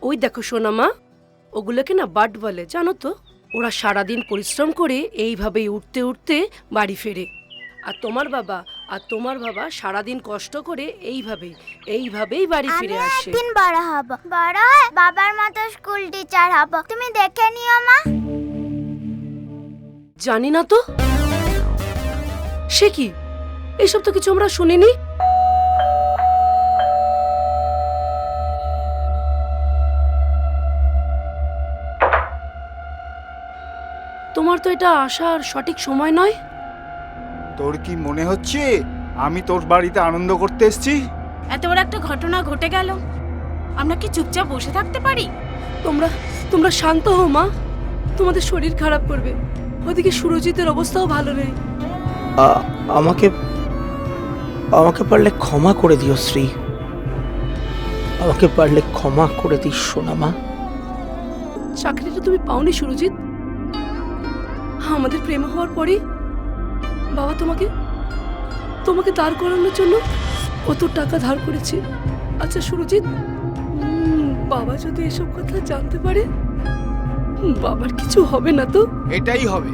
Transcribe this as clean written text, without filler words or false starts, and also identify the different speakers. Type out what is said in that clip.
Speaker 1: ওই দেখো সোনামা, ওগুলোকে না বার্ড বলে, জানো তো? ওরা সারাদিন পরিশ্রম করে এইভাবেই উঠতে উঠতে বাড়ি ফেরে। আর তোমার বাবা সারাদিন কষ্ট করে এইভাবেই বাড়ি
Speaker 2: আমি
Speaker 1: ফিরে আসে।
Speaker 2: একদিন বড় হব, বড় হয়ে বাবার মতো স্কুল টিচার হব। তুমি দেখে নিও মা।
Speaker 1: জানি না তো, সে কি? এইসব তো কিছু আমরা শুনিনি। তোমার তো এটা আসার সঠিক সময় নয়।
Speaker 3: তোর কি মনে হচ্ছে আমি তোর বাড়িতে আনন্দ করতে এসেছি?
Speaker 4: এত বড় একটা ঘটনা ঘটে গেল, আমরা কি চুপচাপ বসে থাকতে পারি?
Speaker 1: তোমরা শান্ত হও মা, তোমাদের শরীর খারাপ করবে। ওদিকে সুরজিতের অবস্থাও ভালো নেই।
Speaker 5: আমাকে আমাকে পারলে ক্ষমা করে দিও শ্রী, আমাকে পারলে ক্ষমা করে দিস সোনামা।
Speaker 1: চাকরিটা তুমি পাওনি সুরজিৎ। আমাদের প্রেম হওয়ার পরেই বাবা তোমাকে দাঁড় করানোর জন্য কত টাকা ধার করেছে। আচ্ছা সুরজিৎ, বাবা যদি এসব কথা জানতে পারে, বাবার কিছু হবে না তো?
Speaker 3: এটাই হবে।